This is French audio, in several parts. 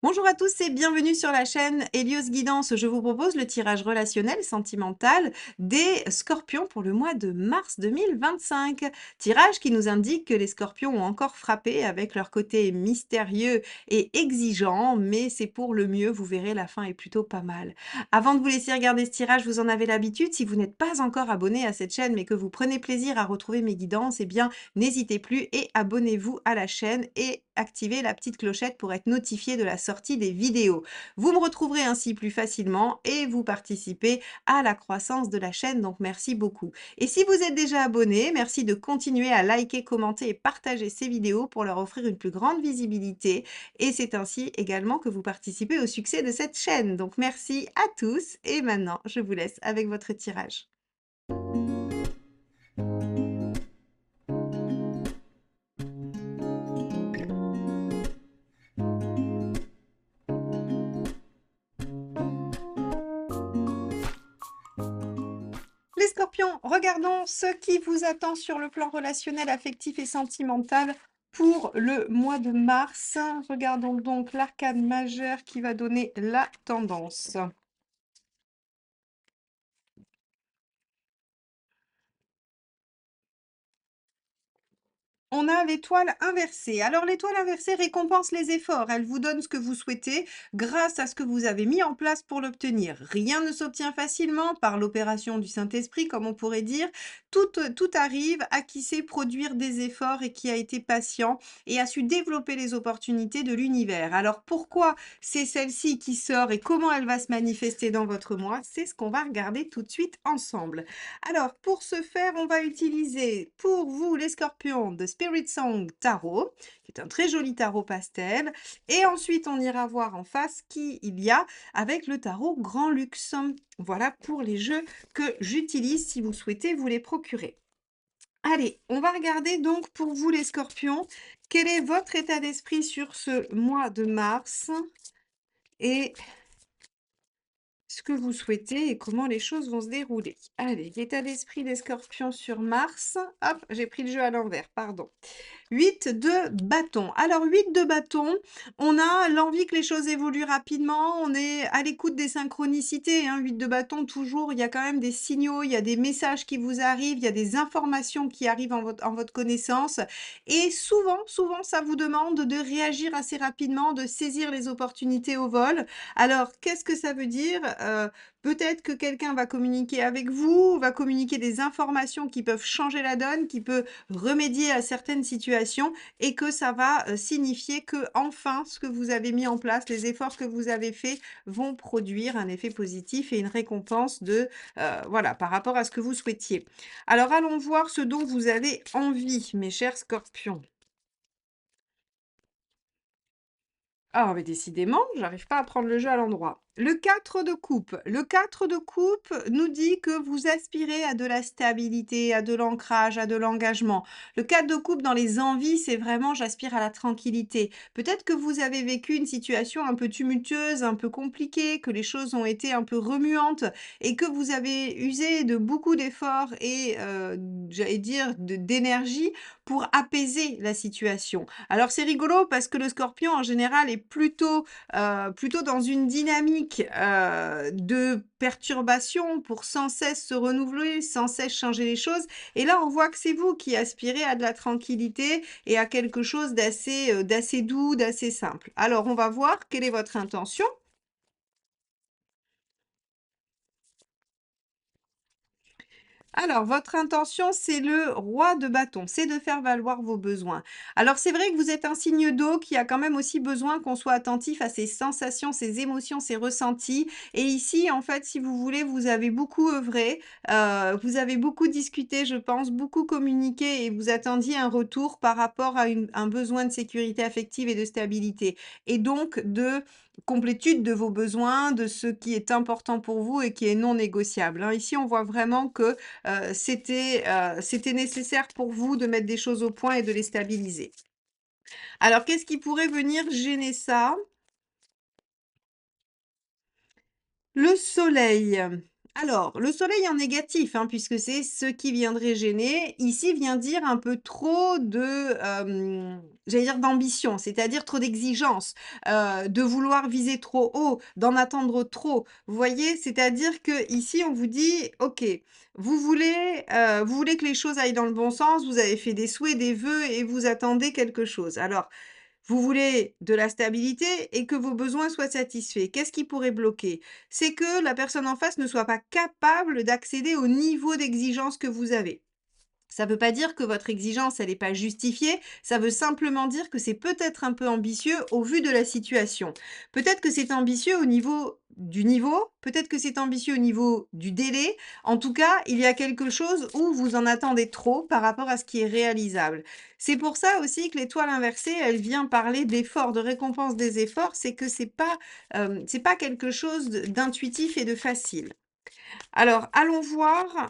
Bonjour à tous et bienvenue sur la chaîne Hélios Guidance. Je vous propose le tirage relationnel sentimental des Scorpions pour le mois de mars 2025. Tirage qui nous indique que les Scorpions ont encore frappé avec leur côté mystérieux et exigeant, mais c'est pour le mieux, vous verrez, la fin est plutôt pas mal. Avant de vous laisser regarder ce tirage, vous en avez l'habitude, si vous n'êtes pas encore abonné à cette chaîne mais que vous prenez plaisir à retrouver mes guidances, eh bien n'hésitez plus et abonnez-vous à la chaîne et activez la petite clochette pour être notifié de la sortie des vidéos. Vous me retrouverez ainsi plus facilement et vous participez à la croissance de la chaîne, donc merci beaucoup. Et si vous êtes déjà abonné, merci de continuer à liker, commenter et partager ces vidéos pour leur offrir une plus grande visibilité. Et c'est ainsi également que vous participez au succès de cette chaîne. Donc merci à tous et maintenant je vous laisse avec votre tirage. Les Scorpions, regardons ce qui vous attend sur le plan relationnel, affectif et sentimental pour le mois de mars. Regardons donc l'arcane majeur qui va donner la tendance. On a l'étoile inversée. Alors l'étoile inversée récompense les efforts. Elle vous donne ce que vous souhaitez grâce à ce que vous avez mis en place pour l'obtenir. Rien ne s'obtient facilement par l'opération du Saint-Esprit, comme on pourrait dire. Tout arrive à qui sait produire des efforts et qui a été patient et a su développer les opportunités de l'univers. Alors pourquoi c'est celle-ci qui sort et comment elle va se manifester dans votre mois? C'est ce qu'on va regarder tout de suite ensemble. Alors, pour ce faire, on va utiliser pour vous les scorpions de Spirit Song Tarot, qui est un très joli tarot pastel. Et ensuite, on ira voir en face qui il y a avec le tarot Grand Luxe. Voilà pour les jeux que j'utilise si vous souhaitez vous les procurer. Allez, on va regarder donc pour vous les scorpions, quel est votre état d'esprit sur ce mois de mars et ce que vous souhaitez et comment les choses vont se dérouler. Allez, l'état d'esprit des scorpions sur Mars. Hop, j'ai pris le jeu à l'envers, pardon. 8 de bâton. Alors 8 de bâton, on a l'envie que les choses évoluent rapidement, on est à l'écoute des synchronicités, hein, 8 de bâton, toujours, il y a quand même des signaux, il y a des messages qui vous arrivent, il y a des informations qui arrivent en votre connaissance et souvent, ça vous demande de réagir assez rapidement, de saisir les opportunités au vol. Alors, qu'est-ce que ça veut dire? Peut-être que quelqu'un va communiquer avec vous, va communiquer des informations qui peuvent changer la donne, qui peut remédier à certaines situations et que ça va signifier que enfin ce que vous avez mis en place, les efforts que vous avez faits vont produire un effet positif et une récompense de voilà par rapport à ce que vous souhaitiez. Alors allons voir ce dont vous avez envie, mes chers scorpions. Ah, mais décidément, j'arrive pas à prendre le jeu à l'endroit. Le 4 de coupe. Le 4 de coupe nous dit que vous aspirez à de la stabilité, à de l'ancrage, à de l'engagement. Le 4 de coupe dans les envies, c'est vraiment j'aspire à la tranquillité. Peut-être que vous avez vécu une situation un peu tumultueuse, un peu compliquée, que les choses ont été un peu remuantes et que vous avez usé de beaucoup d'efforts et j'allais dire d'énergie pour apaiser la situation. Alors c'est rigolo parce que le scorpion en général est plutôt dans une dynamique, de perturbation pour sans cesse se renouveler, sans cesse changer les choses et là on voit que c'est vous qui aspirez à de la tranquillité et à quelque chose d'assez doux, d'assez simple. Alors on va voir quelle est votre intention. Alors, votre intention, c'est le roi de bâton, c'est de faire valoir vos besoins. Alors, c'est vrai que vous êtes un signe d'eau qui a quand même aussi besoin qu'on soit attentif à ses sensations, ses émotions, ses ressentis. Et ici, en fait, si vous voulez, vous avez beaucoup œuvré, vous avez beaucoup discuté, je pense, beaucoup communiqué et vous attendiez un retour par rapport à un besoin de sécurité affective et de stabilité. Et donc, de complétude de vos besoins, de ce qui est important pour vous et qui est non négociable, hein. Ici, on voit vraiment que c'était nécessaire pour vous de mettre des choses au point et de les stabiliser. Alors, qu'est-ce qui pourrait venir gêner ça? Le soleil. Alors, le soleil en négatif, hein, puisque c'est ce qui viendrait gêner, ici vient dire un peu trop de, j'allais dire d'ambition, c'est-à-dire trop d'exigence, de vouloir viser trop haut, d'en attendre trop. Vous voyez? C'est-à-dire que ici, on vous dit: «OK, vous voulez que les choses aillent dans le bon sens, vous avez fait des souhaits, des vœux et vous attendez quelque chose. Alors, vous voulez de la stabilité et que vos besoins soient satisfaits. Qu'est-ce qui pourrait bloquer? C'est que la personne en face ne soit pas capable d'accéder au niveau d'exigence que vous avez. Ça ne veut pas dire que votre exigence, elle n'est pas justifiée, ça veut simplement dire que c'est peut-être un peu ambitieux au vu de la situation. Peut-être que c'est ambitieux au niveau, peut-être que c'est ambitieux au niveau du délai. En tout cas, il y a quelque chose où vous en attendez trop par rapport à ce qui est réalisable. C'est pour ça aussi que l'étoile inversée, elle vient parler d'efforts, de récompense des efforts, c'est que c'est pas quelque chose d'intuitif et de facile. Alors, allons voir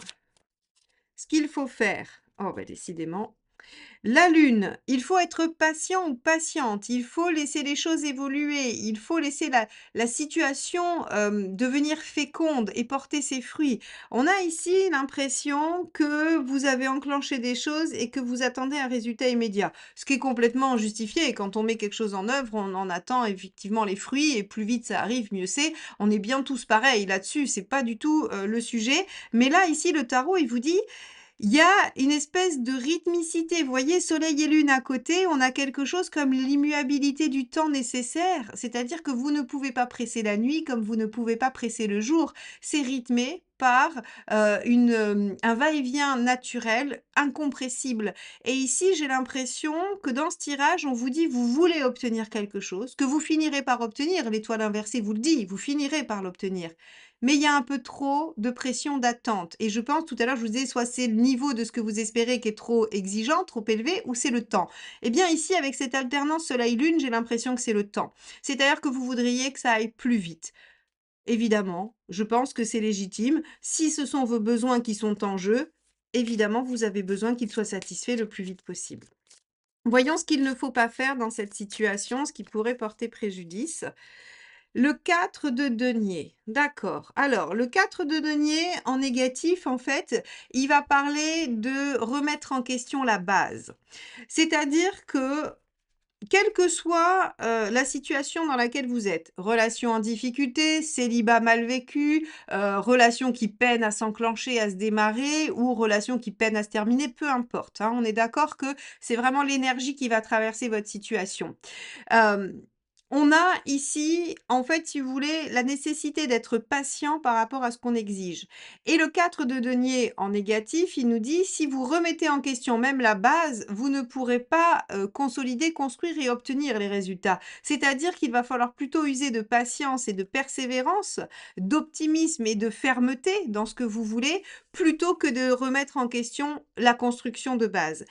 ce qu'il faut faire. Oh, bah, décidément. La lune, il faut être patient ou patiente, il faut laisser les choses évoluer, il faut laisser la situation devenir féconde et porter ses fruits. On a ici l'impression que vous avez enclenché des choses et que vous attendez un résultat immédiat, ce qui est complètement justifié. Quand on met quelque chose en œuvre, on en attend effectivement les fruits et plus vite ça arrive, mieux c'est. On est bien tous pareils là-dessus, c'est pas du tout le sujet. Mais là, ici, le tarot, il vous dit il y a une espèce de rythmicité. Vous voyez, soleil et lune à côté, on a quelque chose comme l'immuabilité du temps nécessaire. C'est-à-dire que vous ne pouvez pas presser la nuit comme vous ne pouvez pas presser le jour. C'est rythmé par un va-et-vient naturel, incompressible. Et ici, j'ai l'impression que dans ce tirage, on vous dit, vous voulez obtenir quelque chose, que vous finirez par obtenir. L'étoile inversée vous le dit, vous finirez par l'obtenir. Mais il y a un peu trop de pression d'attente et je pense tout à l'heure, je vous disais, soit c'est le niveau de ce que vous espérez qui est trop exigeant, trop élevé ou c'est le temps. Eh bien ici, avec cette alternance soleil-lune, j'ai l'impression que c'est le temps. C'est-à-dire que vous voudriez que ça aille plus vite. Évidemment, je pense que c'est légitime. Si ce sont vos besoins qui sont en jeu, évidemment, vous avez besoin qu'ils soient satisfaits le plus vite possible. Voyons ce qu'il ne faut pas faire dans cette situation, ce qui pourrait porter préjudice. Le 4 de denier, d'accord. Alors, le 4 de denier en négatif, en fait, il va parler de remettre en question la base. C'est-à-dire que, quelle que soit, la situation dans laquelle vous êtes, relation en difficulté, célibat mal vécu, relation qui peine à s'enclencher, à se démarrer ou relation qui peine à se terminer, peu importe, hein. On est d'accord que c'est vraiment l'énergie qui va traverser votre situation. Hem, on a ici, en fait, si vous voulez, la nécessité d'être patient par rapport à ce qu'on exige. Et le 4 de denier en négatif, il nous dit: «Si vous remettez en question même la base, vous ne pourrez pas, consolider, construire et obtenir les résultats». C'est-à-dire qu'il va falloir plutôt user de patience et de persévérance, d'optimisme et de fermeté dans ce que vous voulez, plutôt que de remettre en question la construction de base.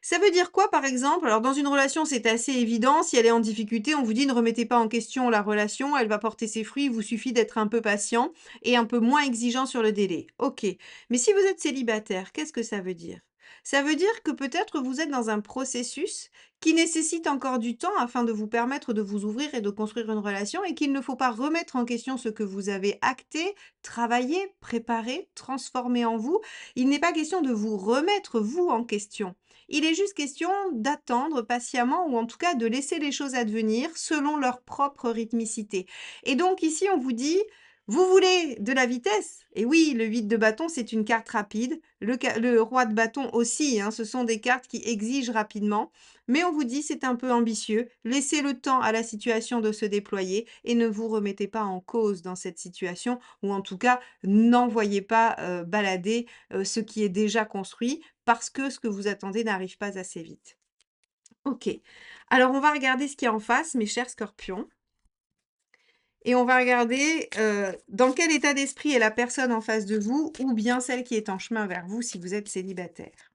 Ça veut dire quoi, par exemple? Alors, dans une relation, c'est assez évident. Si elle est en difficulté, on vous dit: «Ne remettez pas en question la relation, elle va porter ses fruits, il vous suffit d'être un peu patient et un peu moins exigeant sur le délai». OK. Mais si vous êtes célibataire, qu'est-ce que ça veut dire? Ça veut dire que peut-être vous êtes dans un processus qui nécessite encore du temps afin de vous permettre de vous ouvrir et de construire une relation et qu'il ne faut pas remettre en question ce que vous avez acté, travaillé, préparé, transformé en vous. Il n'est pas question de vous remettre, vous, en question. Il est juste question d'attendre patiemment ou en tout cas de laisser les choses advenir selon leur propre rythmicité. Et donc ici, on vous dit, vous voulez de la vitesse? Et oui, le 8 de bâton, c'est une carte rapide. Le roi de bâton aussi, hein, ce sont des cartes qui exigent rapidement. Mais on vous dit, c'est un peu ambitieux. Laissez le temps à la situation de se déployer et ne vous remettez pas en cause dans cette situation ou en tout cas, n'envoyez pas balader ce qui est déjà construit parce que ce que vous attendez n'arrive pas assez vite. OK. Alors on va regarder ce qui est en face, mes chers scorpions, et on va regarder, dans quel état d'esprit est la personne en face de vous ou bien celle qui est en chemin vers vous si vous êtes célibataire.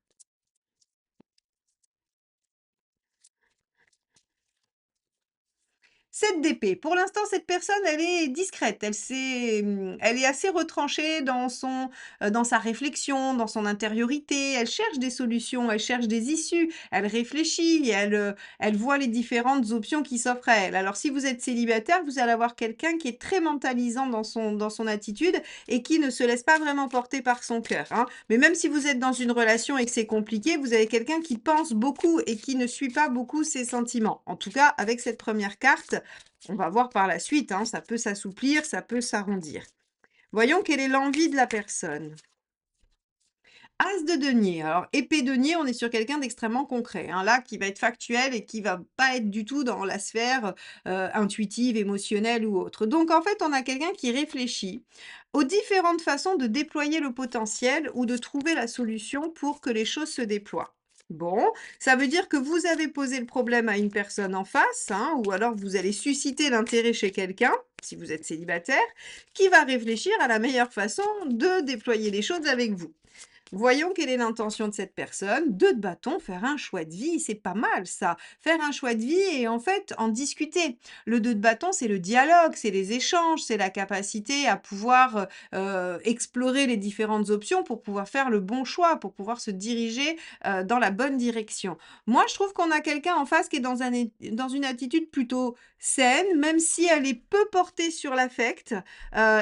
7 d'épée. Pour l'instant, cette personne, elle est discrète. Elle est assez retranchée dans sa réflexion, dans son intériorité. Elle cherche des solutions, elle cherche des issues, elle réfléchit, elle voit les différentes options qui s'offrent à elle. Alors si vous êtes célibataire, vous allez avoir quelqu'un qui est très mentalisant dans son attitude et qui ne se laisse pas vraiment porter par son cœur, hein. Mais même si vous êtes dans une relation et que c'est compliqué, vous avez quelqu'un qui pense beaucoup et qui ne suit pas beaucoup ses sentiments. En tout cas, avec cette première carte, on va voir par la suite, hein, ça peut s'assouplir, ça peut s'arrondir. Voyons quelle est l'envie de la personne. As de denier. Alors, épée denier, on est sur quelqu'un d'extrêmement concret, hein, là, qui va être factuel et qui va pas être du tout dans la sphère intuitive, émotionnelle ou autre. Donc, en fait, on a quelqu'un qui réfléchit aux différentes façons de déployer le potentiel ou de trouver la solution pour que les choses se déploient. Bon, ça veut dire que vous avez posé le problème à une personne en face, hein, ou alors vous allez susciter l'intérêt chez quelqu'un, si vous êtes célibataire, qui va réfléchir à la meilleure façon de déployer les choses avec vous. Voyons quelle est l'intention de cette personne. 2 de bâton, faire un choix de vie, c'est pas mal ça. Faire un choix de vie et en fait en discuter. Le 2 de bâton, c'est le dialogue, c'est les échanges, c'est la capacité à pouvoir explorer les différentes options pour pouvoir faire le bon choix, pour pouvoir se diriger dans la bonne direction. Moi, je trouve qu'on a quelqu'un en face qui est dans une attitude plutôt saine, même si elle est peu portée sur l'affect,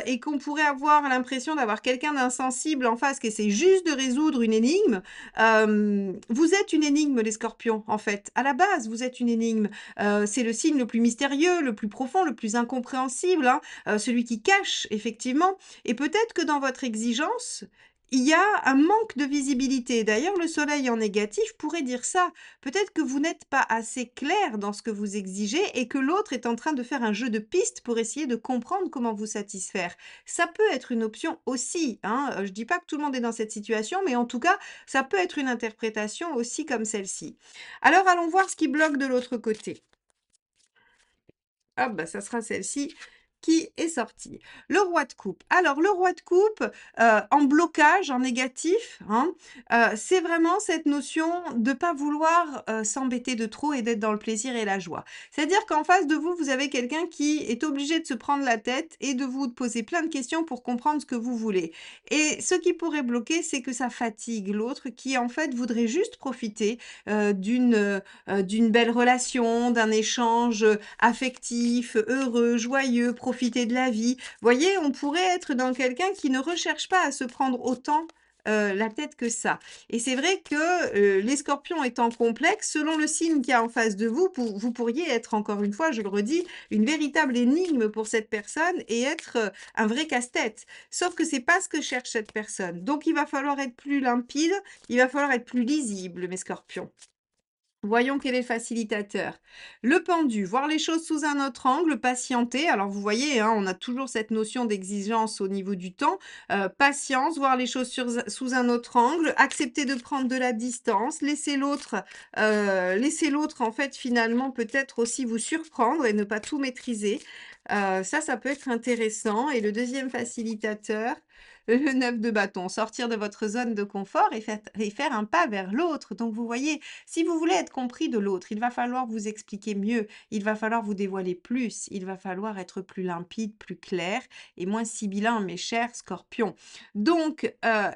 et qu'on pourrait avoir l'impression d'avoir quelqu'un d'insensible en face qui essaie juste de résoudre une énigme. Vous êtes une énigme, les scorpions, en fait. À la base, vous êtes une énigme. C'est le signe le plus mystérieux, le plus profond, le plus incompréhensible, hein, celui qui cache, effectivement. Et peut-être que dans votre exigence, il y a un manque de visibilité. D'ailleurs, le soleil en négatif pourrait dire ça. Peut-être que vous n'êtes pas assez clair dans ce que vous exigez et que l'autre est en train de faire un jeu de pistes pour essayer de comprendre comment vous satisfaire. Ça peut être une option aussi, hein. Je dis pas que tout le monde est dans cette situation, mais en tout cas, ça peut être une interprétation aussi comme celle-ci. Alors allons voir ce qui bloque de l'autre côté. Hop, bah, ça sera celle-ci qui est sortie. Le roi de coupe. Alors le roi de coupe, en blocage, en négatif, hein, c'est vraiment cette notion de pas vouloir, s'embêter de trop et d'être dans le plaisir et la joie. C'est-à-dire qu'en face de vous, vous avez quelqu'un qui est obligé de se prendre la tête et de vous poser plein de questions pour comprendre ce que vous voulez. Et ce qui pourrait bloquer, c'est que ça fatigue l'autre qui, en fait, voudrait juste profiter, d'une belle relation, d'un échange, affectif, heureux, joyeux, profiter de la vie. Voyez, on pourrait être dans quelqu'un qui ne recherche pas à se prendre autant la tête que ça. Et c'est vrai que les scorpions étant complexes, selon le signe qu'il y a en face de vous, vous pourriez être, encore une fois, je le redis, une véritable énigme pour cette personne et être un vrai casse-tête. Sauf que c'est pas ce que cherche cette personne. Donc il va falloir être plus limpide, il va falloir être plus lisible, mes scorpions. Voyons quel est le facilitateur. Le pendu, voir les choses sous un autre angle, patienter. Alors vous voyez, hein, on a toujours cette notion d'exigence au niveau du temps. Patience, voir les choses sous un autre angle, accepter de prendre de la distance, laisser l'autre en fait finalement peut-être aussi vous surprendre et ne pas tout maîtriser. Ça peut être intéressant. Et le deuxième facilitateur, le 9 de bâton, sortir de votre zone de confort et faire un pas vers l'autre. Donc vous voyez, si vous voulez être compris de l'autre, il va falloir vous expliquer mieux, il va falloir vous dévoiler plus, il va falloir être plus limpide, plus clair et moins sibyllin, mes chers scorpions. Donc,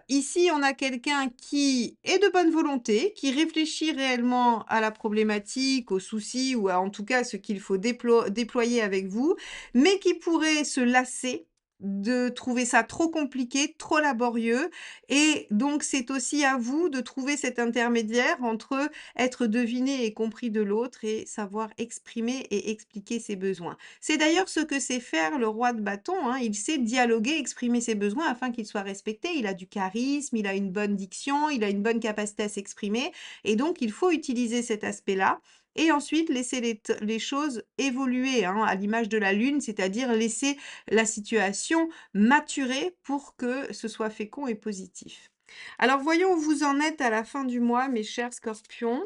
ici, on a quelqu'un qui est de bonne volonté, qui réfléchit réellement à la problématique, aux soucis ou en tout cas ce qu'il faut déployer avec vous, mais qui pourrait se lasser de trouver ça trop compliqué, trop laborieux et donc c'est aussi à vous de trouver cet intermédiaire entre être deviné et compris de l'autre et savoir exprimer et expliquer ses besoins. C'est d'ailleurs ce que sait faire le roi de bâton, hein. Il sait dialoguer, exprimer ses besoins afin qu'ils soient respectés. Il a du charisme, il a une bonne diction, il a une bonne capacité à s'exprimer et donc il faut utiliser cet aspect-là et ensuite laisser les choses évoluer, hein, à l'image de la lune, c'est-à-dire laisser la situation maturer pour que ce soit fécond et positif. Alors voyons où vous en êtes à la fin du mois, mes chers scorpions.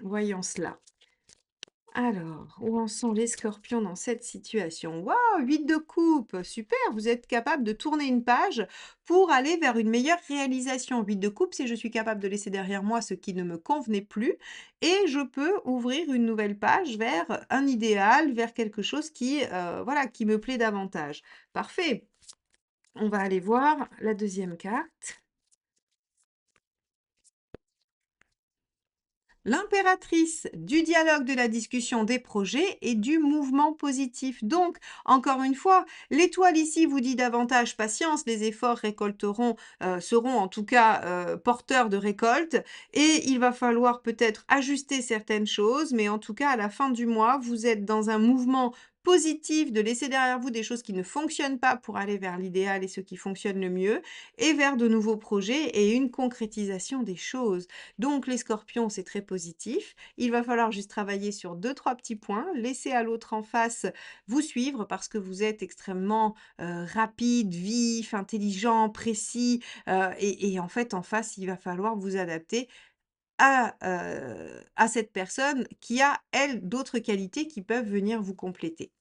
Voyons cela. Alors, où en sont les scorpions dans cette situation? Waouh, 8 de coupe, super, vous êtes capable de tourner une page pour aller vers une meilleure réalisation. 8 de coupe, c'est je suis capable de laisser derrière moi ce qui ne me convenait plus et je peux ouvrir une nouvelle page vers un idéal, vers quelque chose qui, voilà, qui me plaît davantage. Parfait. On va aller voir la deuxième carte. L'impératrice du dialogue, de la discussion, des projets et du mouvement positif. Donc, encore une fois, l'étoile ici vous dit davantage patience, les efforts récolteront, seront en tout cas porteurs de récolte et il va falloir peut-être ajuster certaines choses, mais en tout cas, à la fin du mois, vous êtes dans un mouvement positif de laisser derrière vous des choses qui ne fonctionnent pas pour aller vers l'idéal et ce qui fonctionne le mieux et vers de nouveaux projets et une concrétisation des choses. Donc les scorpions, c'est très positif. Il va falloir juste travailler sur deux-trois petits points, laisser à l'autre en face vous suivre parce que vous êtes extrêmement, rapide, vif, intelligent, précis, et en fait, en face, il va falloir vous adapter à cette personne qui a, elle, d'autres qualités qui peuvent venir vous compléter.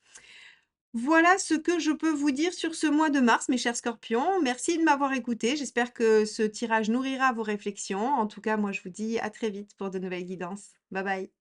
Voilà ce que je peux vous dire sur ce mois de mars, mes chers scorpions. Merci de m'avoir écouté. J'espère que ce tirage nourrira vos réflexions. En tout cas, moi, je vous dis à très vite pour de nouvelles guidances. Bye bye.